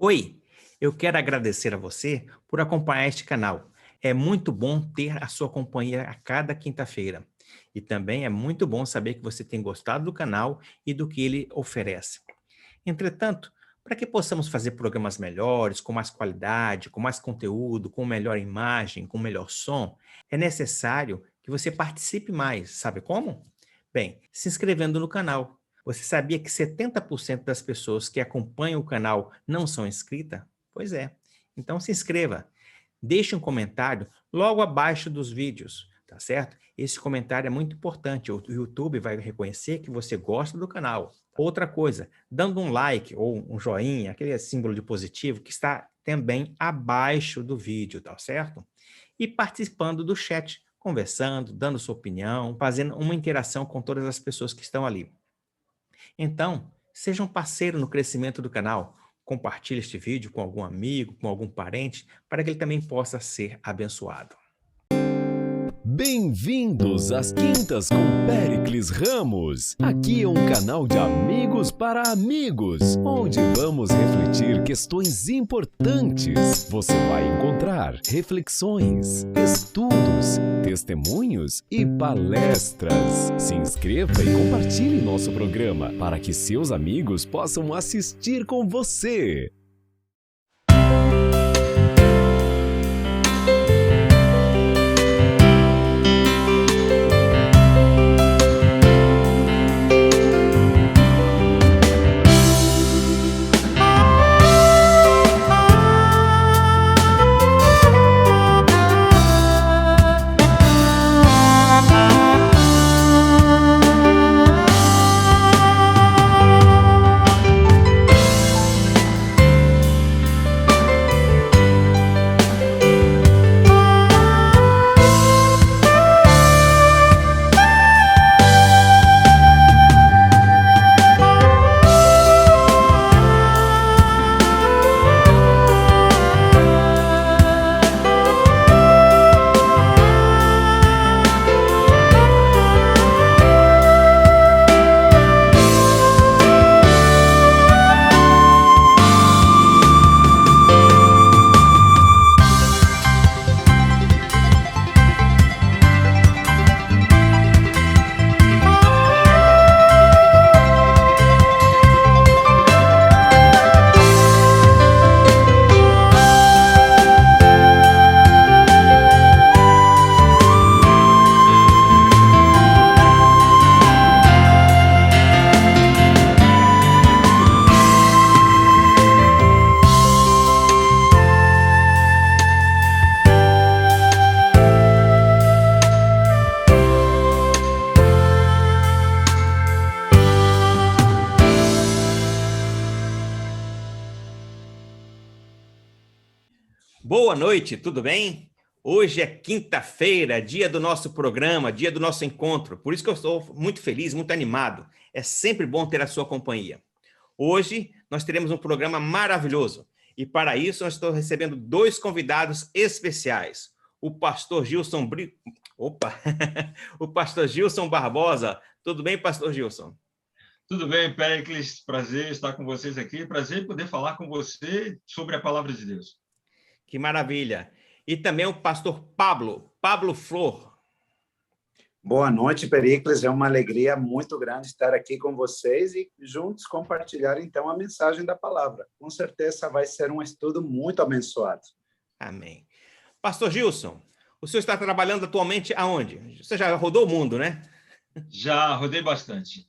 Oi, eu quero agradecer a você por acompanhar este canal. É muito bom ter a sua companhia a cada quinta-feira. E também é muito bom saber que você tem gostado do canal e do que ele oferece. Entretanto, para que possamos fazer programas melhores, com mais qualidade, com mais conteúdo, com melhor imagem, com melhor som, é necessário que você participe mais. Sabe como? Bem, se inscrevendo no canal. Você sabia que 70% das pessoas que acompanham o canal não são inscritas? Pois é. Então se inscreva. Deixe um comentário logo abaixo dos vídeos, tá certo? Esse comentário é muito importante. O YouTube vai reconhecer que você gosta do canal. Outra coisa, dando um like ou um joinha, aquele símbolo de positivo que está também abaixo do vídeo, tá certo? E participando do chat, conversando, dando sua opinião, fazendo uma interação com todas as pessoas que estão ali. Então, seja um parceiro no crescimento do canal. Compartilhe este vídeo com algum amigo, com algum parente, para que ele também possa ser abençoado. Bem-vindos às Quintas com Péricles Ramos. Aqui é um canal de amigos para amigos, onde vamos refletir questões importantes. Você vai encontrar reflexões, estudos, testemunhos e palestras. Se inscreva e compartilhe nosso programa para que seus amigos possam assistir com você. Boa noite, tudo bem? Hoje é quinta-feira, dia do nosso programa, dia do nosso encontro. Por isso que eu estou muito feliz, muito animado. É sempre bom ter a sua companhia. Hoje nós teremos um programa maravilhoso. E para isso nós estamos recebendo dois convidados especiais. O pastor Gilson o pastor Gilson Barbosa. Tudo bem, pastor Gilson? Tudo bem, Péricles. Prazer estar com vocês aqui. Prazer poder falar com você sobre a palavra de Deus. Que maravilha. E também o pastor Pablo Flor. Boa noite, Péricles. É uma alegria muito grande estar aqui com vocês e juntos compartilhar, então, a mensagem da palavra. Com certeza vai ser um estudo muito abençoado. Amém. Pastor Gilson, o senhor está trabalhando atualmente aonde? Você já rodou o mundo, né? Já rodei bastante.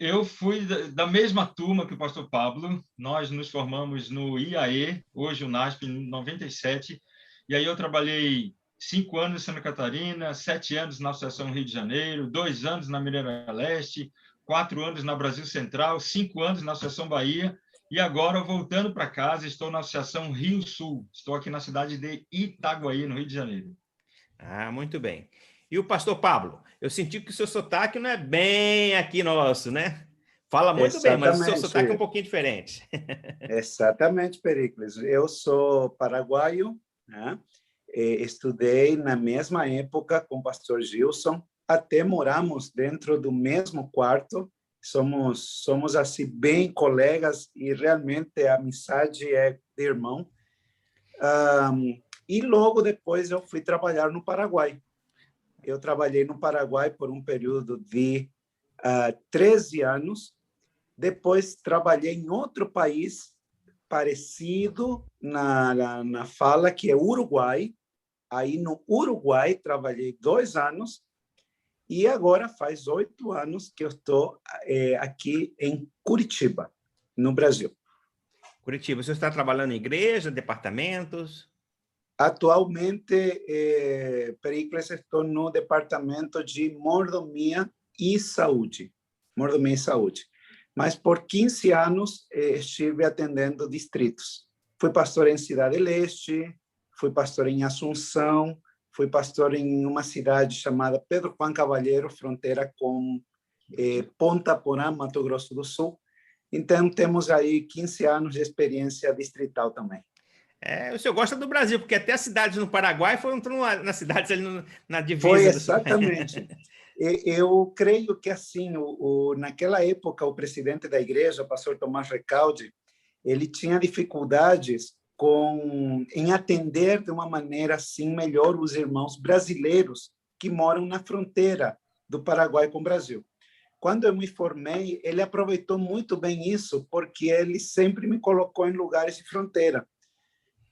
Eu fui da mesma turma que o pastor Pablo. Nós nos formamos no IAE, hoje o NASP, em 97. E aí eu trabalhei 5 anos em Santa Catarina, 7 anos na Associação Rio de Janeiro, 2 anos na Mineira Leste, 4 anos na Brasil Central, 5 anos na Associação Bahia. E agora, voltando para casa, estou na Associação Rio Sul. Estou aqui na cidade de Itaguaí, no Rio de Janeiro. Ah, muito bem. E o pastor Pablo? Eu senti que o seu sotaque não é bem aqui nosso, né? Fala muito Exatamente. bem, mas o seu sotaque é um pouquinho diferente. Exatamente, Péricles. Eu sou paraguaio, né? Estudei na mesma época com o pastor Gilson, até moramos dentro do mesmo quarto Somos assim bem colegas e realmente a amizade é de irmão. E logo depois eu fui trabalhar no Paraguai. Eu trabalhei no Paraguai por um período de 13 anos. Depois trabalhei em outro país parecido na fala, que é Uruguai. Aí no Uruguai trabalhei 2 anos e agora faz 8 anos que eu estou aqui em Curitiba, no Brasil. Curitiba, você está trabalhando em igreja, departamentos? Atualmente, Pericles, estou no departamento de mordomia e saúde. Mordomia e saúde. Mas por 15 anos estive atendendo distritos. Fui pastor em Cidade Leste, fui pastor em Assunção, fui pastor em uma cidade chamada Pedro Juan Cavalheiro, fronteira com Ponta Porã, Mato Grosso do Sul. Então, temos aí 15 anos de experiência distrital também. O senhor gosta do Brasil, porque até as cidades no Paraguai foram nas cidades ali na divisa. Foi exatamente. Eu creio que, assim, naquela época, o presidente da igreja, o pastor Tomás Recalde, ele tinha dificuldades em atender de uma maneira assim melhor os irmãos brasileiros que moram na fronteira do Paraguai com o Brasil. Quando eu me formei, ele aproveitou muito bem isso, porque ele sempre me colocou em lugares de fronteira,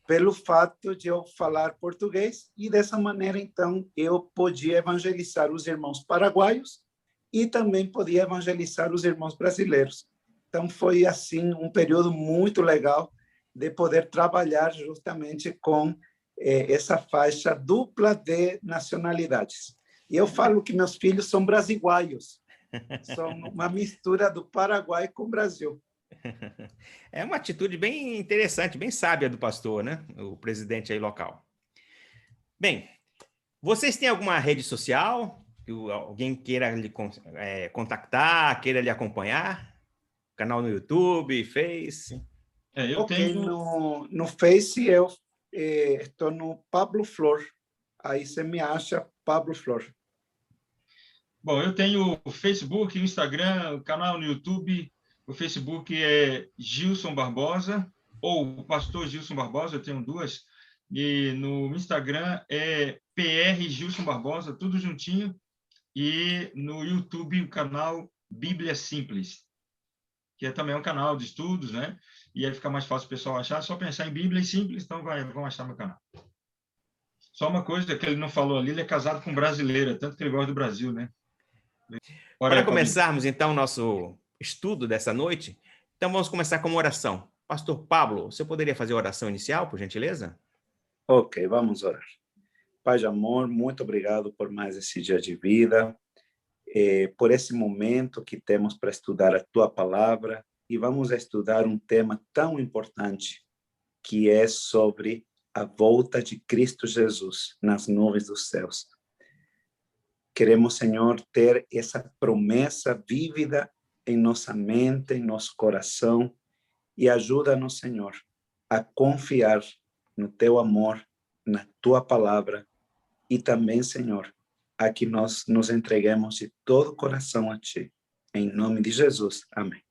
pelo fato de eu falar português, e dessa maneira, então, eu podia evangelizar os irmãos paraguaios e também podia evangelizar os irmãos brasileiros. Então, foi, assim, um período muito legal de poder trabalhar justamente com essa faixa dupla de nacionalidades. E eu falo que meus filhos são brasiguaios, são uma mistura do Paraguai com o Brasil. É uma atitude bem interessante, bem sábia do pastor, né? O presidente aí local. Bem, vocês têm alguma rede social que alguém queira lhe contactar, queira lhe acompanhar? Canal no YouTube, Face? Eu tenho... No Face eu estou no Pablo Flor. Aí você me acha Pablo Flor. Bom, eu tenho o Facebook, o Instagram, o canal no YouTube. O Facebook é Gilson Barbosa, ou o pastor Gilson Barbosa, eu tenho 2. E no Instagram é PR Gilson Barbosa, tudo juntinho. E no YouTube o canal Bíblia Simples, que também um canal de estudos, né? E aí fica mais fácil o pessoal achar. É só pensar em Bíblia Simples, então vão achar meu canal. Só uma coisa que ele não falou ali, ele é casado com brasileira, tanto que ele gosta do Brasil, né? Para começarmos, então, o nosso estudo dessa noite, então vamos começar com uma oração. Pastor Pablo, você poderia fazer a oração inicial, por gentileza? Ok, vamos orar. Pai de amor, muito obrigado por mais esse dia de vida, por esse momento que temos para estudar a Tua Palavra, e vamos estudar um tema tão importante, que é sobre a volta de Cristo Jesus nas nuvens dos céus. Queremos, Senhor, ter essa promessa vívida em nossa mente, em nosso coração, e ajuda-nos, Senhor, a confiar no Teu amor, na Tua Palavra, e também, Senhor, a que nós nos entreguemos de todo o coração a Ti. Em nome de Jesus. Amém.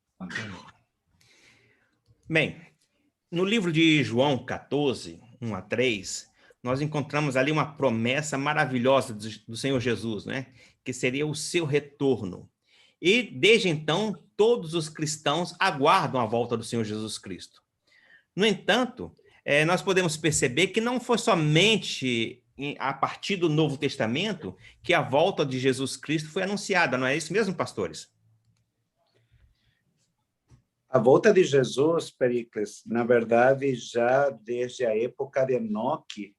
Bem, no livro de João 14, 1-3, nós encontramos ali uma promessa maravilhosa do Senhor Jesus, né? Que seria o seu retorno. E, desde então, todos os cristãos aguardam a volta do Senhor Jesus Cristo. No entanto, nós podemos perceber que não foi somente a partir do Novo Testamento que a volta de Jesus Cristo foi anunciada, não é isso mesmo, pastores? A volta de Jesus, Pericles, na verdade, já desde a época de Enoque,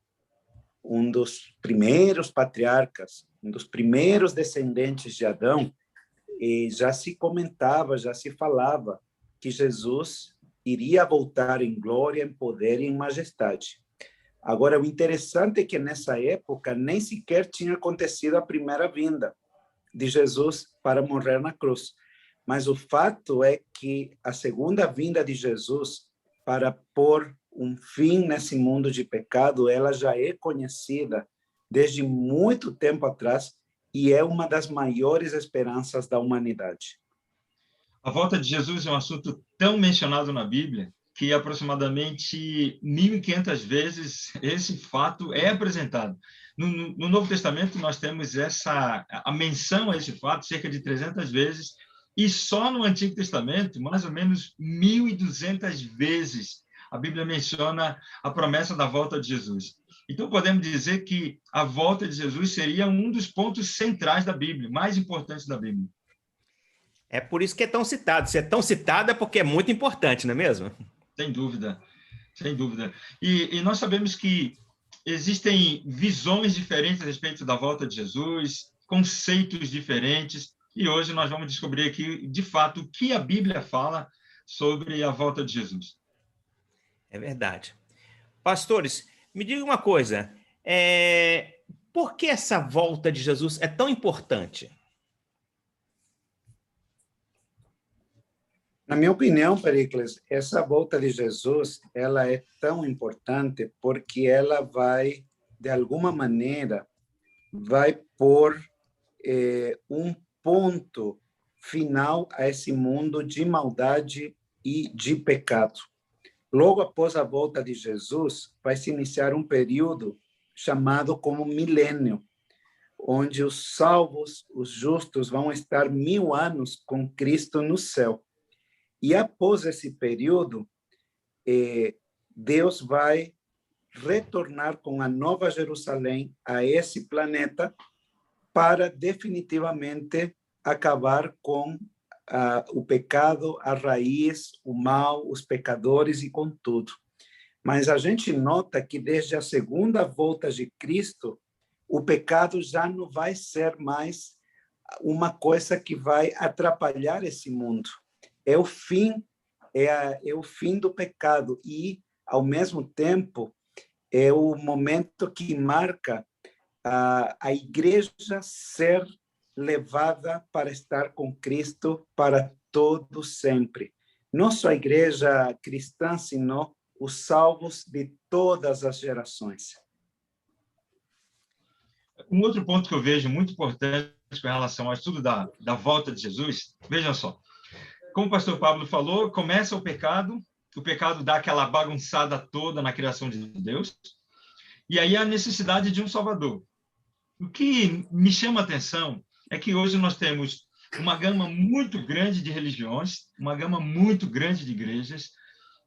um dos primeiros patriarcas, um dos primeiros descendentes de Adão, e já se comentava, já se falava que Jesus iria voltar em glória, em poder e em majestade. Agora, o interessante é que nessa época nem sequer tinha acontecido a primeira vinda de Jesus para morrer na cruz. Mas o fato é que a segunda vinda de Jesus para pôr um fim nesse mundo de pecado, ela já é conhecida desde muito tempo atrás e é uma das maiores esperanças da humanidade. A volta de Jesus é um assunto tão mencionado na Bíblia que aproximadamente 1.500 vezes esse fato é apresentado. No Novo Testamento, nós temos a menção a esse fato cerca de 300 vezes, e só no Antigo Testamento, mais ou menos 1.200 vezes, a Bíblia menciona a promessa da volta de Jesus. Então, podemos dizer que a volta de Jesus seria um dos pontos centrais da Bíblia, mais importantes da Bíblia. É por isso que é tão citado. Se é tão citado é porque é muito importante, não é mesmo? Sem dúvida, sem dúvida. E nós sabemos que existem visões diferentes a respeito da volta de Jesus, conceitos diferentes, e hoje nós vamos descobrir aqui, de fato, o que a Bíblia fala sobre a volta de Jesus. É verdade. Pastores, me diga uma coisa. Por que essa volta de Jesus é tão importante? Na minha opinião, Pericles, essa volta de Jesus, ela é tão importante porque ela vai, de alguma maneira, vai pôr um ponto final a esse mundo de maldade e de pecado. Logo após a volta de Jesus, vai se iniciar um período chamado como milênio, onde os salvos, os justos, vão estar 1000 anos com Cristo no céu. E após esse período, Deus vai retornar com a Nova Jerusalém a esse planeta para definitivamente acabar com o pecado, a raiz, o mal, os pecadores e com tudo. Mas a gente nota que desde a segunda volta de Cristo, o pecado já não vai ser mais uma coisa que vai atrapalhar esse mundo. É o fim do pecado e, ao mesmo tempo, é o momento que marca a igreja ser levada para estar com Cristo para todo sempre. Não só a igreja cristã, sino os salvos de todas as gerações. Um outro ponto que eu vejo muito importante com relação ao estudo da volta de Jesus, vejam só, como o pastor Pablo falou, começa o pecado dá aquela bagunçada toda na criação de Deus, e aí a necessidade de um Salvador. O que me chama a atenção é que hoje nós temos uma gama muito grande de religiões, uma gama muito grande de igrejas,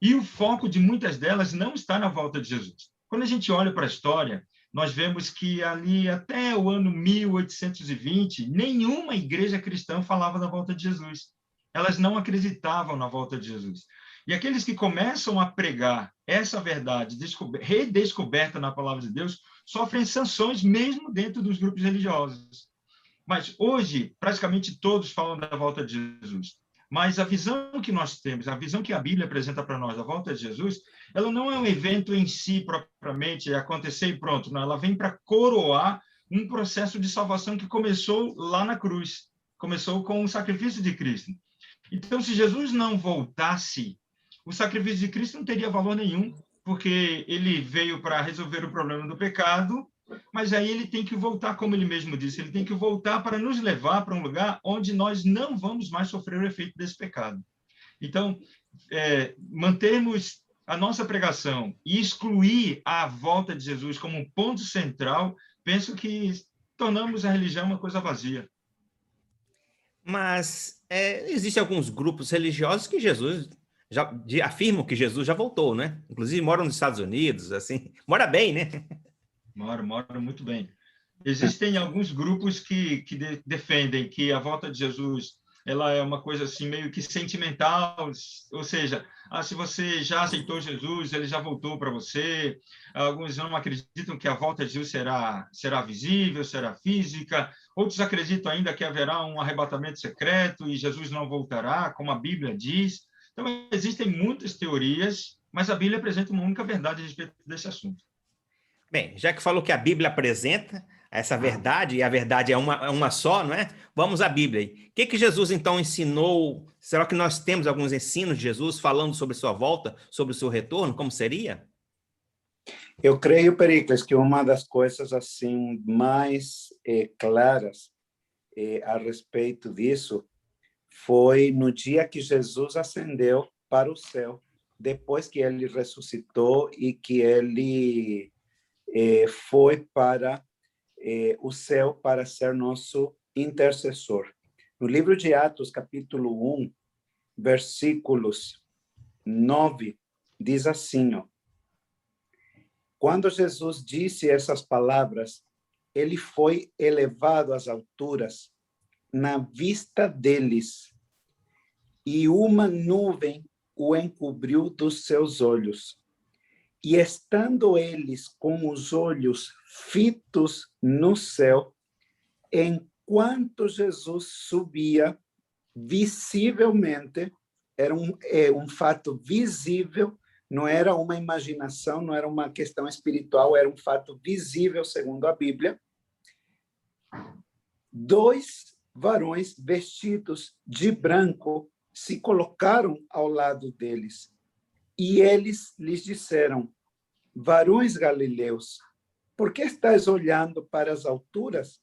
e o foco de muitas delas não está na volta de Jesus. Quando a gente olha para a história, nós vemos que ali até o ano 1820, nenhuma igreja cristã falava da volta de Jesus. Elas não acreditavam na volta de Jesus. E aqueles que começam a pregar essa verdade redescoberta na palavra de Deus sofrem sanções mesmo dentro dos grupos religiosos. Mas hoje, praticamente todos falam da volta de Jesus. Mas a visão que nós temos, a visão que a Bíblia apresenta para nós da volta de Jesus, ela não é um evento em si propriamente, acontecer e pronto. Não, ela vem para coroar um processo de salvação que começou lá na cruz. Começou com o sacrifício de Cristo. Então, se Jesus não voltasse, o sacrifício de Cristo não teria valor nenhum, porque ele veio para resolver o problema do pecado, mas aí ele tem que voltar, como ele mesmo disse, ele tem que voltar para nos levar para um lugar onde nós não vamos mais sofrer o efeito desse pecado. Então, mantermos a nossa pregação e excluir a volta de Jesus como um ponto central, penso que tornamos a religião uma coisa vazia. Mas existem alguns grupos religiosos que afirmam que Jesus já voltou, né? Inclusive moram nos Estados Unidos, assim, mora bem, né? Mora muito bem. Existem alguns grupos que defendem que a volta de Jesus ela é uma coisa assim meio que sentimental, ou seja, se você já aceitou Jesus, ele já voltou para você. Alguns não acreditam que a volta de Jesus será visível, será física. Outros acreditam ainda que haverá um arrebatamento secreto e Jesus não voltará, como a Bíblia diz. Então, existem muitas teorias, mas a Bíblia apresenta uma única verdade a respeito desse assunto. Bem, já que falou que a Bíblia apresenta essa verdade, e a verdade é uma só, não é? Vamos à Bíblia. O que Jesus, então, ensinou? Será que nós temos alguns ensinos de Jesus falando sobre sua volta, sobre o seu retorno? Como seria? Eu creio, Pericles, que uma das coisas assim mais claras a respeito disso foi no dia que Jesus ascendeu para o céu, depois que ele ressuscitou e que ele foi para o céu para ser nosso intercessor. No livro de Atos, capítulo 1, versículos 9, diz assim, ó: quando Jesus disse essas palavras, ele foi elevado às alturas na vista deles, e uma nuvem o encobriu dos seus olhos. E estando eles com os olhos fitos no céu, enquanto Jesus subia, visivelmente, era um fato visível, não era uma imaginação, não era uma questão espiritual, era um fato visível, segundo a Bíblia. 2 varões vestidos de branco se colocaram ao lado deles. E eles lhes disseram: varões galileus, por que estáis olhando para as alturas?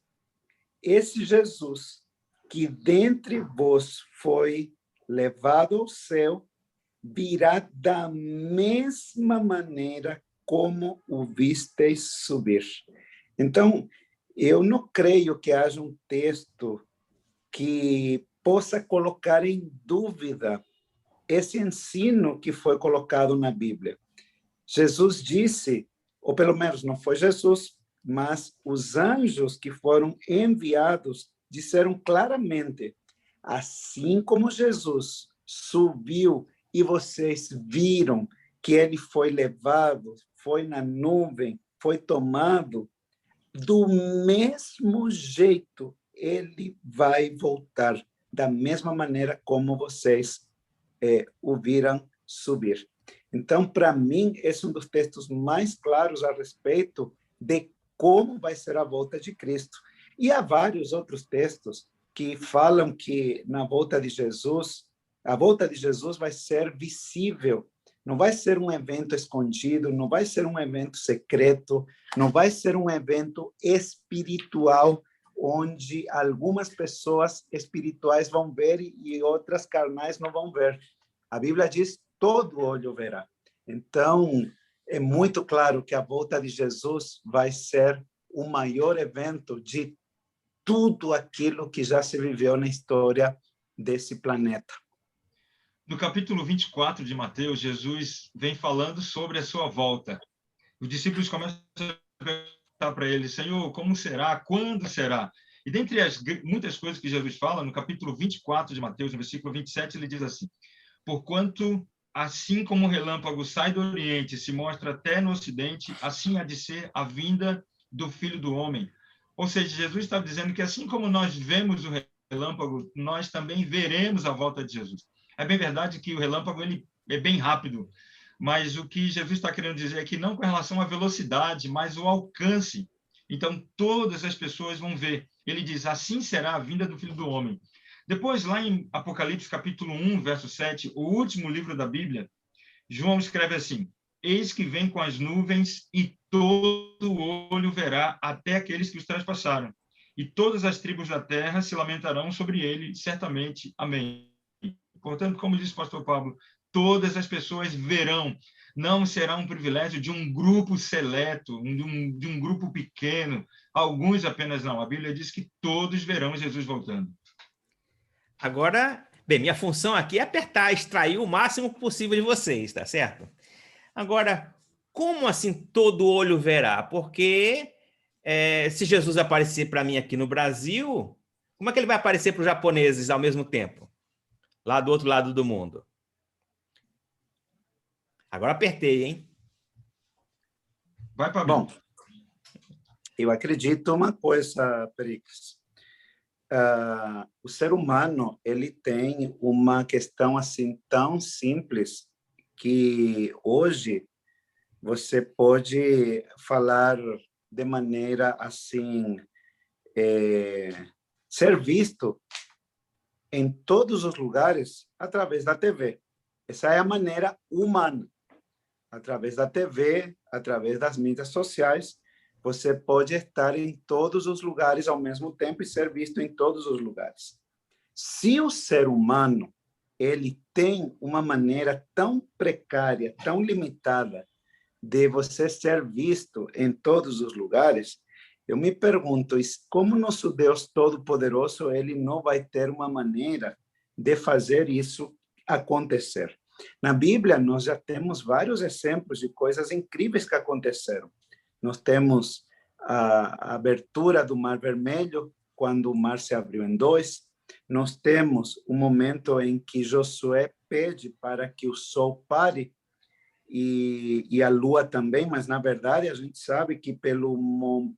Esse Jesus, que dentre vós foi levado ao céu, virá da mesma maneira como o visteis subir. Então, eu não creio que haja um texto que possa colocar em dúvida esse ensino que foi colocado na Bíblia. Jesus disse, ou pelo menos não foi Jesus, mas os anjos que foram enviados disseram claramente: assim como Jesus subiu e vocês viram que ele foi levado, foi na nuvem, foi tomado, do mesmo jeito ele vai voltar, da mesma maneira como vocês o viram subir. Então, para mim, esse é um dos textos mais claros a respeito de como vai ser a volta de Cristo. E há vários outros textos que falam que na volta de Jesus, a volta de Jesus vai ser visível, não vai ser um evento escondido, não vai ser um evento secreto, não vai ser um evento espiritual, onde algumas pessoas espirituais vão ver e outras carnais não vão ver. A Bíblia diz: todo olho verá. Então, é muito claro que a volta de Jesus vai ser o maior evento de tudo aquilo que já se viveu na história desse planeta. No capítulo 24 de Mateus, Jesus vem falando sobre a sua volta. Os discípulos começam a perguntar para ele: Senhor, como será? Quando será? E dentre as muitas coisas que Jesus fala, no capítulo 24 de Mateus, no versículo 27, ele diz assim: porquanto, assim como o relâmpago sai do Oriente e se mostra até no Ocidente, assim há de ser a vinda do Filho do Homem. Ou seja, Jesus está dizendo que assim como nós vemos o relâmpago, nós também veremos a volta de Jesus. É bem verdade que o relâmpago ele é bem rápido, mas o que Jesus está querendo dizer é que não com relação à velocidade, mas o alcance. Então, todas as pessoas vão ver. Ele diz: assim será a vinda do Filho do Homem. Depois, lá em Apocalipse, capítulo 1, verso 7, o último livro da Bíblia, João escreve assim: eis que vem com as nuvens e todo olho verá, até aqueles que os transpassaram. E todas as tribos da terra se lamentarão sobre ele, certamente. Amém. Portanto, como disse o pastor Pablo, todas as pessoas verão. Não será um privilégio de um grupo seleto, de um grupo pequeno, alguns apenas não. A Bíblia diz que todos verão Jesus voltando. Agora, bem, minha função aqui é apertar, extrair o máximo possível de vocês, tá certo? Agora, como assim todo olho verá? Porque se Jesus aparecer para mim aqui no Brasil, como é que ele vai aparecer para os japoneses ao mesmo tempo? Lá do outro lado do mundo. Agora apertei, hein? Vai para Bom, eu acredito uma coisa, Pericles. O ser humano ele tem uma questão assim tão simples que hoje você pode falar de maneira assim ser visto em todos os lugares através da TV. Essa é a maneira humana. Através da TV, através das mídias sociais, você pode estar em todos os lugares ao mesmo tempo e ser visto em todos os lugares. Se o ser humano ele tem uma maneira tão precária, tão limitada de você ser visto em todos os lugares, eu me pergunto, como nosso Deus Todo-Poderoso, ele não vai ter uma maneira de fazer isso acontecer? Na Bíblia, nós já temos vários exemplos de coisas incríveis que aconteceram. Nós temos a abertura do Mar Vermelho, quando o mar se abriu em dois. Nós temos um momento em que Josué pede para que o sol pare e a lua também, mas, na verdade, a gente sabe que pelo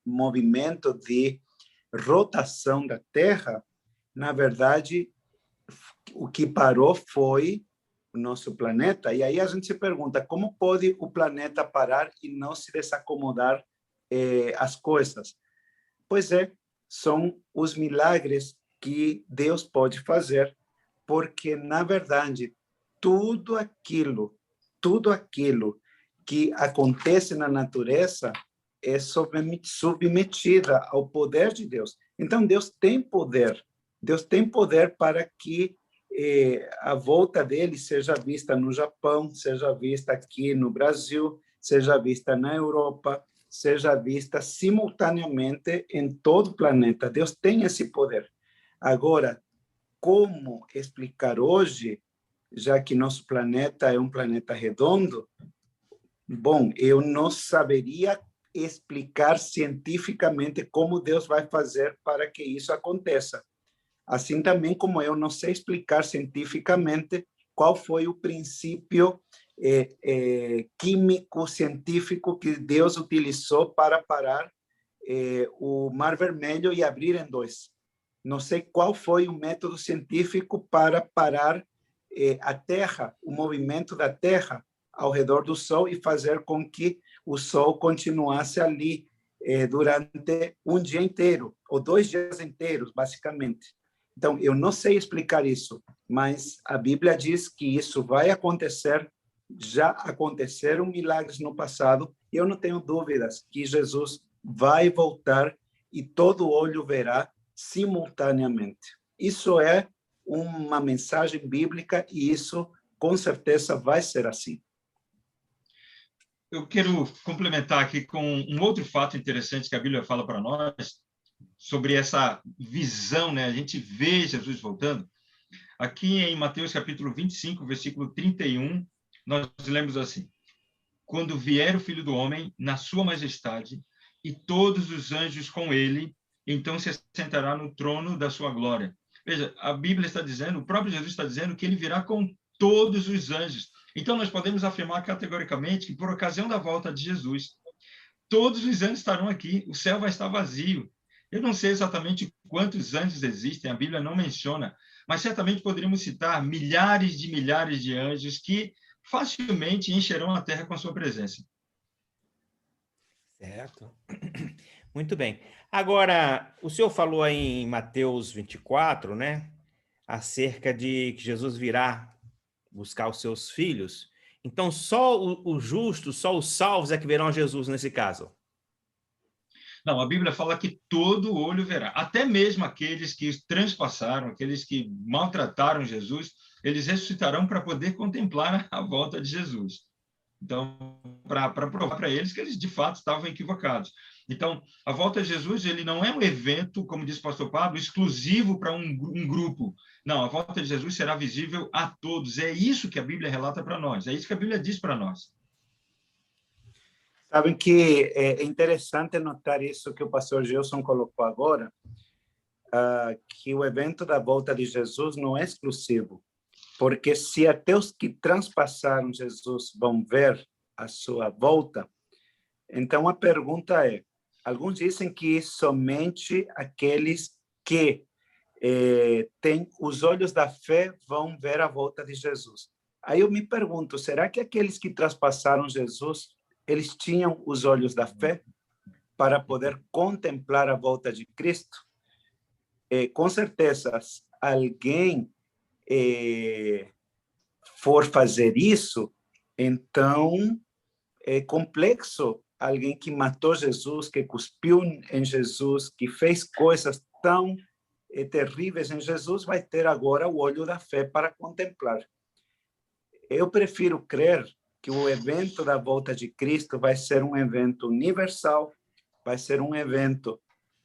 movimento de rotação da Terra, na verdade, o que parou foi o nosso planeta. E aí a gente se pergunta, como pode o planeta parar e não se desacomodar as coisas? Pois é, são os milagres que Deus pode fazer, porque, na verdade, tudo aquilo que acontece na natureza é submetida ao poder de Deus. Então, Deus tem poder para que a volta dele seja vista no Japão, seja vista aqui no Brasil, seja vista na Europa, seja vista simultaneamente em todo o planeta. Deus tem esse poder. Agora, como explicar hoje, já que nosso planeta é um planeta redondo? Bom, eu não saberia explicar cientificamente como Deus vai fazer para que isso aconteça. Assim também como eu não sei explicar cientificamente qual foi o princípio químico, científico que Deus utilizou para parar o Mar Vermelho e abrir em dois. Não sei qual foi o método científico para parar a Terra, o movimento da Terra ao redor do Sol e fazer com que o Sol continuasse ali durante um dia inteiro, ou 2 dias inteiros, basicamente. Então, eu não sei explicar isso, mas a Bíblia diz que isso vai acontecer, já aconteceram milagres no passado, e eu não tenho dúvidas que Jesus vai voltar e todo olho verá simultaneamente. Isso é uma mensagem bíblica e isso, com certeza, vai ser assim. Eu quero complementar aqui com um outro fato interessante que a Bíblia fala para nós sobre essa visão, né? A gente vê Jesus voltando. Aqui em Mateus capítulo 25, versículo 31, nós lemos assim: quando vier o Filho do Homem na sua majestade e todos os anjos com ele, então se assentará no trono da sua glória. Veja, a Bíblia está dizendo, o próprio Jesus está dizendo que ele virá com todos os anjos. Então, nós podemos afirmar categoricamente que, por ocasião da volta de Jesus, todos os anjos estarão aqui, o céu vai estar vazio. Eu não sei exatamente quantos anjos existem, a Bíblia não menciona, mas certamente poderíamos citar milhares de anjos que facilmente encherão a terra com a sua presença. Certo. Muito bem. Agora, o senhor falou aí em Mateus 24, né? Acerca de que Jesus virá buscar os seus filhos. Então, só os justos, só os salvos é que verão Jesus nesse caso? Não, a Bíblia fala que todo olho verá. Até mesmo aqueles que transpassaram, aqueles que maltrataram Jesus, eles ressuscitarão para poder contemplar a volta de Jesus. Então, para provar para eles que eles, de fato, estavam equivocados. Então, a volta de Jesus, ele não é um evento, como disse o pastor Pablo, exclusivo para um grupo. Não, a volta de Jesus será visível a todos. É isso que a Bíblia relata para nós. É isso que a Bíblia diz para nós. Sabem que é interessante notar isso que o pastor Gilson colocou agora, que o evento da volta de Jesus não é exclusivo, porque se até os que transpassaram Jesus vão ver a sua volta, então a pergunta é, alguns dizem que somente aqueles que têm os olhos da fé vão ver a volta de Jesus. Aí eu me pergunto, será que aqueles que transpassaram Jesus, eles tinham os olhos da fé para poder contemplar a volta de Cristo? Com certeza, alguém for fazer isso, então é complexo. Alguém que matou Jesus, que cuspiu em Jesus, que fez coisas tão terríveis em Jesus, vai ter agora o olho da fé para contemplar. Eu prefiro crer que o evento da volta de Cristo vai ser um evento universal, vai ser um evento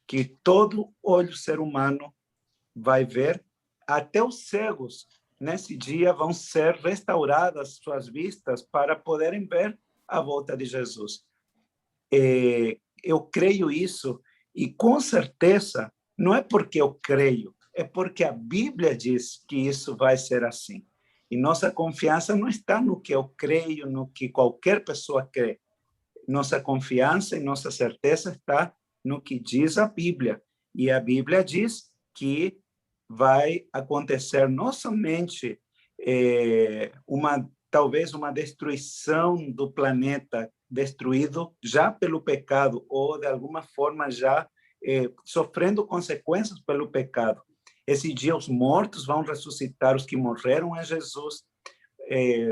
que todo olho ser humano vai ver, até os cegos nesse dia vão ser restauradas suas vistas para poderem ver a volta de Jesus. Eu creio isso, e com certeza não é porque eu creio, é porque a Bíblia diz que isso vai ser assim. E nossa confiança não está no que eu creio, no que qualquer pessoa crê. Nossa confiança e nossa certeza está no que diz a Bíblia. E a Bíblia diz que vai acontecer não somente talvez uma destruição do planeta destruído já pelo pecado, ou de alguma forma já sofrendo consequências pelo pecado. Esse dia os mortos vão ressuscitar, os que morreram em Jesus.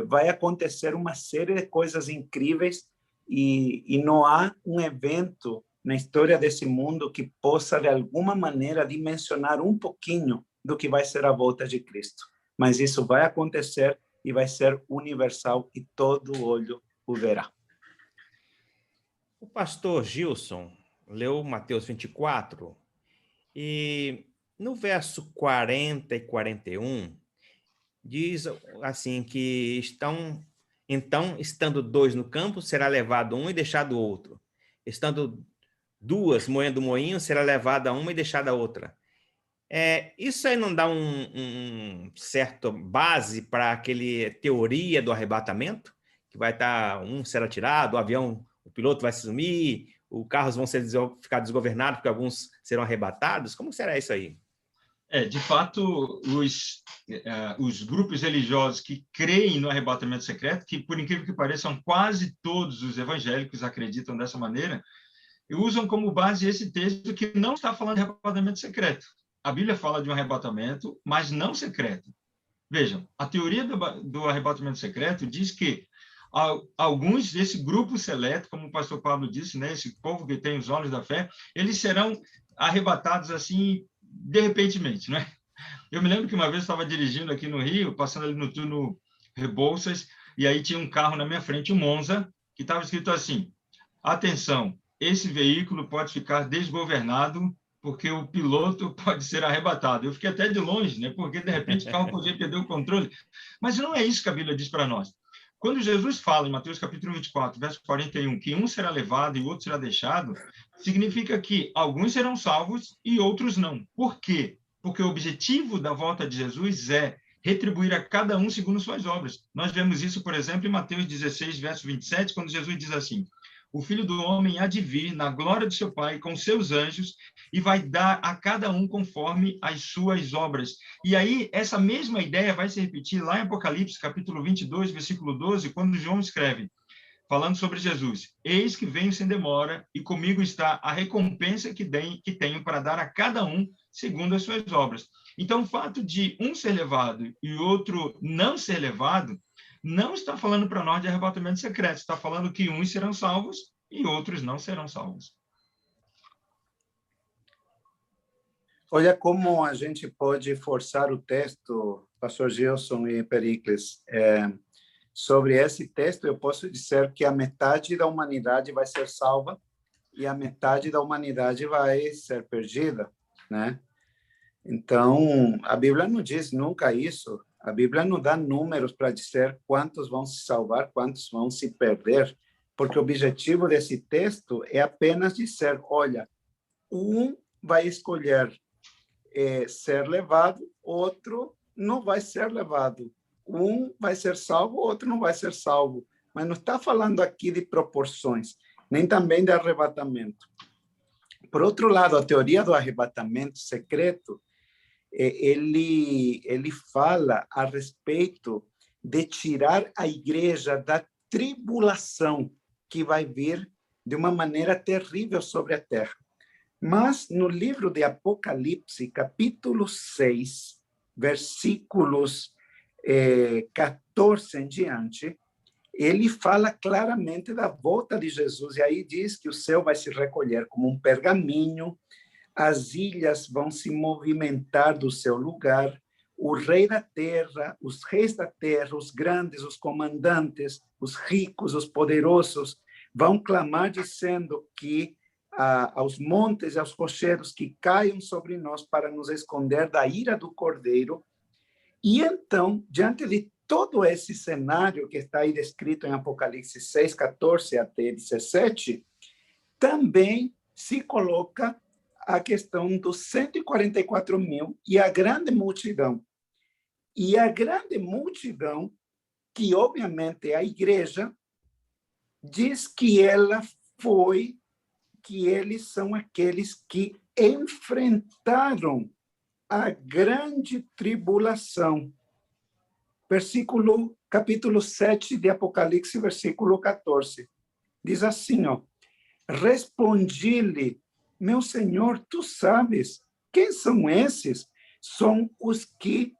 Vai acontecer uma série de coisas incríveis, e não há um evento na história desse mundo que possa, de alguma maneira, dimensionar um pouquinho do que vai ser a volta de Cristo. Mas isso vai acontecer e vai ser universal, e todo olho o verá. O pastor Gilson leu Mateus 24 e no verso 40 e 41 diz assim que estando dois no campo, será levado um e deixado o outro. Estando duas moendo o moinho, será levada uma e deixada a outra. Isso aí não dá um certo base para aquele teoria do arrebatamento? Que vai estar, um será tirado, o avião, o piloto vai se sumir, os carros vão ficar desgovernados porque alguns serão arrebatados? Como será isso aí? De fato, os grupos religiosos que creem no arrebatamento secreto, que, por incrível que pareça, são quase todos os evangélicos acreditam dessa maneira, e usam como base esse texto que não está falando de arrebatamento secreto. A Bíblia fala de um arrebatamento, mas não secreto. Vejam, a teoria do arrebatamento secreto diz que alguns desse grupo seleto, como o pastor Pablo disse, né, esse povo que tem os olhos da fé, eles serão arrebatados assim, de repentemente, né? Eu me lembro que uma vez eu estava dirigindo aqui no Rio, passando ali no túnel Rebouças, e aí tinha um carro na minha frente, um Monza, que estava escrito assim: atenção, esse veículo pode ficar desgovernado porque o piloto pode ser arrebatado. Eu fiquei até de longe, né? Porque de repente o carro podia perder o controle. Mas não é isso que a Bíblia diz para nós. Quando Jesus fala em Mateus capítulo 24, verso 41, que um será levado e o outro será deixado, significa que alguns serão salvos e outros não. Por quê? Porque o objetivo da volta de Jesus é retribuir a cada um segundo suas obras. Nós vemos isso, por exemplo, em Mateus 16, verso 27, quando Jesus diz assim: o Filho do Homem há de vir na glória de seu Pai com seus anjos e vai dar a cada um conforme as suas obras. E aí, essa mesma ideia vai se repetir lá em Apocalipse, capítulo 22, versículo 12, quando João escreve, falando sobre Jesus: eis que venho sem demora, e comigo está a recompensa que tenho para dar a cada um segundo as suas obras. Então, o fato de um ser levado e outro não ser levado não está falando para nós de arrebatamento secreto, está falando que uns serão salvos e outros não serão salvos. Olha como a gente pode forçar o texto, pastor Gilson e Pericles. Sobre esse texto, eu posso dizer que a metade da humanidade vai ser salva e a metade da humanidade vai ser perdida, né? Então, a Bíblia não diz nunca isso. A Bíblia não dá números para dizer quantos vão se salvar, quantos vão se perder, porque o objetivo desse texto é apenas dizer, olha, um vai escolher ser levado, outro não vai ser levado. Um vai ser salvo, outro não vai ser salvo. Mas não está falando aqui de proporções, nem também de arrebatamento. Por outro lado, a teoria do arrebatamento secreto, ele fala a respeito de tirar a igreja da tribulação que vai vir de uma maneira terrível sobre a terra. Mas no livro de Apocalipse, capítulo 6, versículos 14 em diante, ele fala claramente da volta de Jesus, e aí diz que o céu vai se recolher como um pergaminho, as ilhas vão se movimentar do seu lugar, o rei da terra, os reis da terra, os grandes, os comandantes, os ricos, os poderosos, vão clamar dizendo que aos montes e aos rochedos que caiam sobre nós para nos esconder da ira do Cordeiro. E então, diante de todo esse cenário que está aí descrito em Apocalipse 6, 14 até 17, também se coloca a questão dos 144 mil e a grande multidão. E a grande multidão, que obviamente é a igreja, diz que eles são aqueles que enfrentaram a grande tribulação. Capítulo 7 de Apocalipse, versículo 14. Diz assim, respondi-lhe, meu Senhor, tu sabes, quem são esses? São os que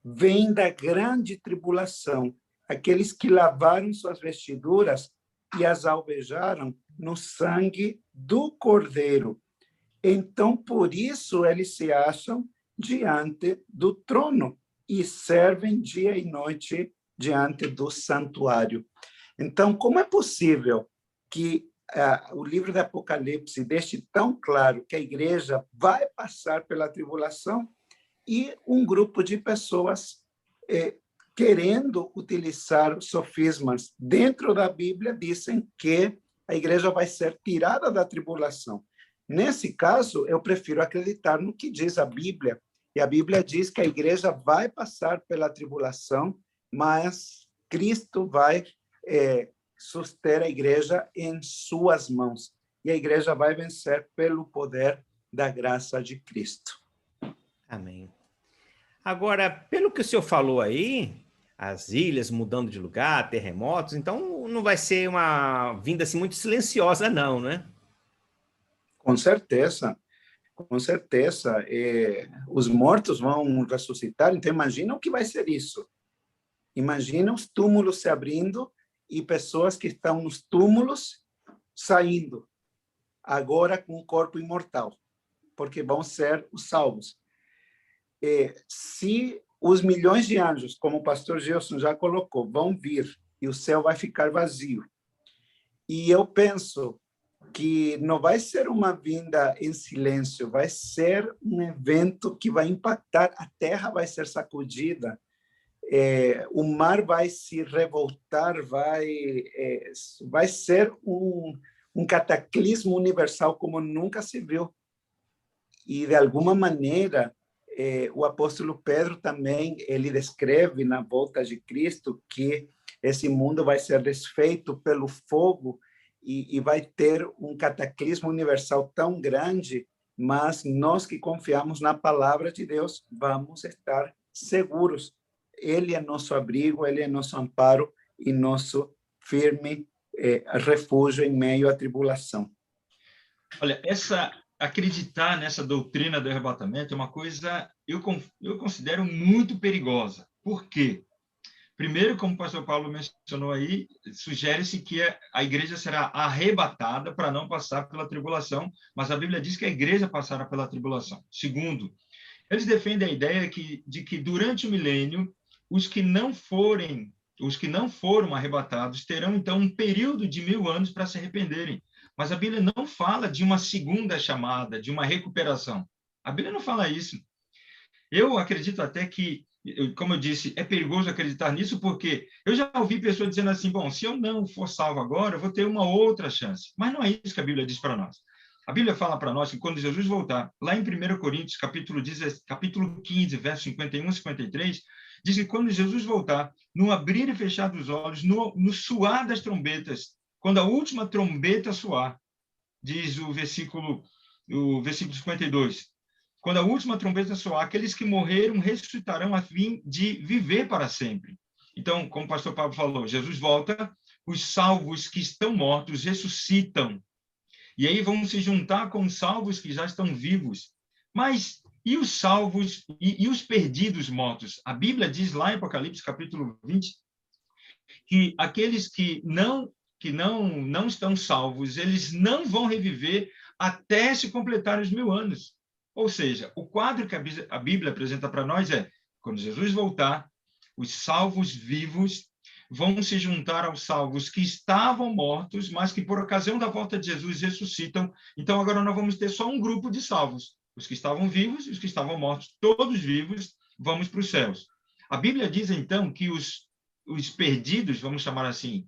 vêm da grande tribulação, aqueles que lavaram suas vestiduras e as alvejaram no sangue do Cordeiro. Então, por isso, eles se acham diante do trono e servem dia e noite diante do santuário. Então, como é possível que o livro do Apocalipse deixe tão claro que a igreja vai passar pela tribulação e um grupo de pessoas querendo utilizar sofismas dentro da Bíblia dizem que a igreja vai ser tirada da tribulação? Nesse caso, eu prefiro acreditar no que diz a Bíblia. E a Bíblia diz que a igreja vai passar pela tribulação, mas Cristo vai suster a igreja em suas mãos. E a igreja vai vencer pelo poder da graça de Cristo. Amém. Agora, pelo que o senhor falou aí, as ilhas mudando de lugar, terremotos, então não vai ser uma vinda assim muito silenciosa, não, né? Com certeza. Com certeza. Os mortos vão ressuscitar, então imagina o que vai ser isso. Imagina os túmulos se abrindo e pessoas que estão nos túmulos saindo, agora com o corpo imortal, porque vão ser os salvos. Se os milhões de anjos, como o pastor Gilson já colocou, vão vir e o céu vai ficar vazio, e eu penso que não vai ser uma vinda em silêncio, vai ser um evento que vai impactar, a terra vai ser sacudida, o mar vai se revoltar, vai ser um cataclismo universal como nunca se viu. E, de alguma maneira, o apóstolo Pedro também, ele descreve na volta de Cristo que esse mundo vai ser desfeito pelo fogo e vai ter um cataclismo universal tão grande, mas nós que confiamos na palavra de Deus vamos estar seguros. Ele é nosso abrigo, ele é nosso amparo e nosso firme refúgio em meio à tribulação. Olha, acreditar nessa doutrina do arrebatamento é uma coisa eu considero muito perigosa. Por quê? Primeiro, como o pastor Paulo mencionou aí, sugere-se que a igreja será arrebatada para não passar pela tribulação, mas a Bíblia diz que a igreja passará pela tribulação. Segundo, eles defendem a ideia de que durante o milênio, os que não foram arrebatados terão, então, um período de 1000 anos para se arrependerem. Mas a Bíblia não fala de uma segunda chamada, de uma recuperação. A Bíblia não fala isso. Eu acredito até que, como eu disse, é perigoso acreditar nisso, porque eu já ouvi pessoas dizendo assim, bom, se eu não for salvo agora, eu vou ter uma outra chance. Mas não é isso que a Bíblia diz para nós. A Bíblia fala para nós que quando Jesus voltar, lá em 1 Coríntios, capítulo 15, versos 51 e 53, diz que quando Jesus voltar, no abrir e fechar dos olhos, no suar das trombetas, quando a última trombeta soar, diz o versículo 52, quando a última trombeta soar, aqueles que morreram ressuscitarão a fim de viver para sempre. Então, como o pastor Pablo falou, Jesus volta, os salvos que estão mortos ressuscitam. E aí vão se juntar com os salvos que já estão vivos. Mas e os salvos e os perdidos mortos? A Bíblia diz lá em Apocalipse, capítulo 20, que aqueles que não estão salvos, eles não vão reviver até se completar os 1000 anos. Ou seja, o quadro que a Bíblia apresenta para nós é, quando Jesus voltar, os salvos vivos vão se juntar aos salvos que estavam mortos, mas que por ocasião da volta de Jesus ressuscitam. Então agora nós vamos ter só um grupo de salvos, os que estavam vivos e os que estavam mortos, todos vivos, vamos para os céus. A Bíblia diz então que os perdidos, vamos chamar assim,